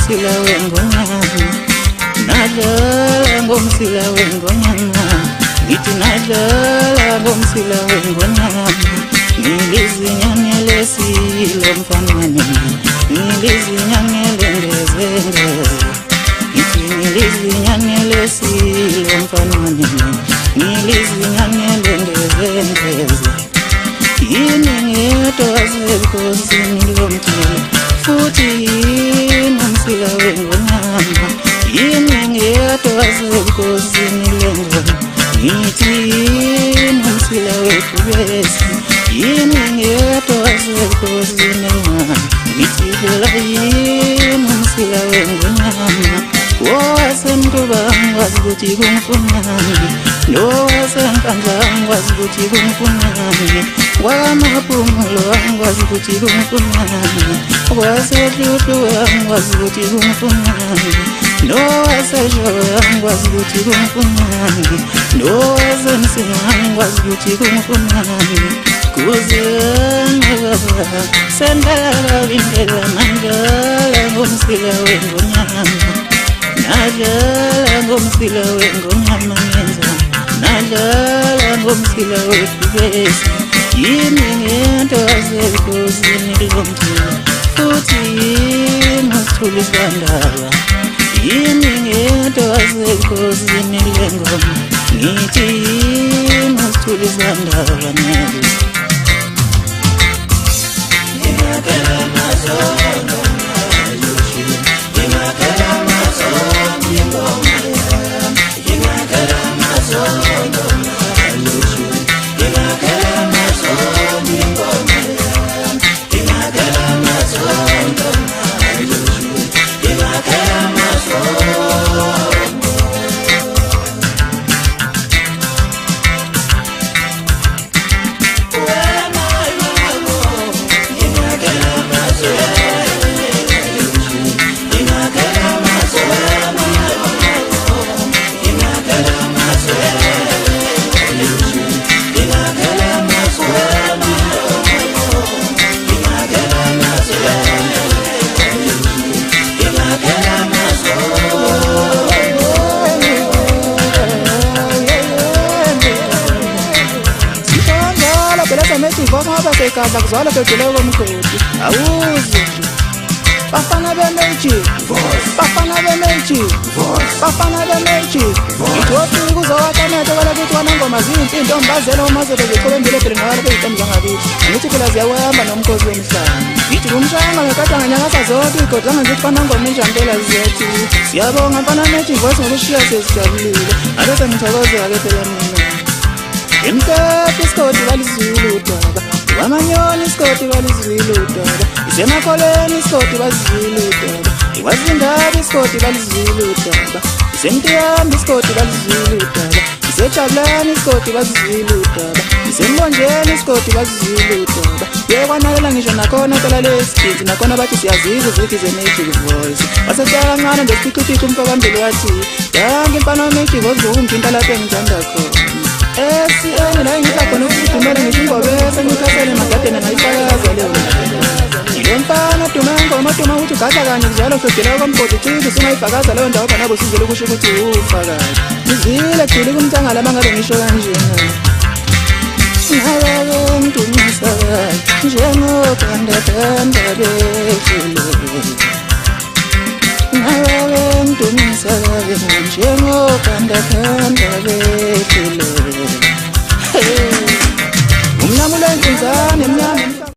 ngomsila wengonyama, nadlala ngomsila wengonyama, ngithi nadlala ngomsila wengonyama, ngilizinyanyele silo mfanwane, ngilizinyanyele ngezengeze, ngithi ngilizinyanyele silo mfanwane, ngilizinyanyele ngezengeze. Yini ngedwa wasebukhosini lomculo, futhi yini umsila wengonyama, yini ngedwa wasebukhosini lengoma, ngithi yini umsila webhubesi, yini ngedwa wasebukhosini lengoma, ngithi phela yini umsila wengonyama. Wasentuba ngikwazi ukuthi kungifunani, nowasenkandla ngikwazi ukuthi kungifunani, kwamaphumulo ngikwazi ukuthi kungifunani, kwasehluthu ngikwazi ukuthi kungifunani, nowaseshoya ngikwazi ukuthi kungifunani, nowasemsinga ngikwazi ukuthi kungifunani. Kuze ngibaba sendala bindela mandala ngomsila wengonyama, nadlala ngomsila wengonyama ngenza, nadlala ngomsila webhubesi. Yini ngento wasebukhosini lomculo, futhi yini usithulisa ndaba, yini ngento wasebukhosini lengoma, ngithi yini usithulisa ndaba nebe. Kadla kuzwala bedule komkhodi awuzi nje bafana bemeji bafana bemeji bafana bemeji ijofi kuzowakamete kwala kuthi wana ngoma zinhle intombazelo umazobe ziqobembile phela nawala beyitombi zangabithi ngithi phela ziyawahamba nomkhosi womhlanga ngithi kumshanga ngekade nganyakasa zonke igodlanga ngithi fana ngoma injantela ziyethi siyabonga mfana meji voice ngokushiya sezijabulile abese ngithokozeka-ke phela mina emhlophe isikodi balizwile udaba, wamanyoni isikodi balizwile udaba, isemakholeni isikodi bazizwile udaba, iwazindaba isikodi balizwile udaba, isemtiyambi isikodi balizwile udaba, isejabulani isikodi bazizwile udaba, isembonjeni isikodi bazizwile udaba. Yekwanalela ngisho nakhona phela lesikhithi nakhona bathi siyaziza zithi ze-Magic Voice. Waseseka kancane nje siqhiqhiqhi umfakambili wathi yange mfana wa-Magic Voice ungithinta lapho engithanda khona. SCN la ngitla khona ukufumela ngisho ingobese ngikhasele magadeni ngayifakaza leyo. Yilo mfana Dumengo maduma uthi gadla kanye njalo hlodela komgodi cishe singayifakaza leyo ndawo khona bosizele kusho ukuthi ufakazi. Ngizile gcile kumntangala mangabe ngisho kanjena. Ngabe ngidumisa njengokanda bethule. Ngabe ngidumisa njengokanda bethule.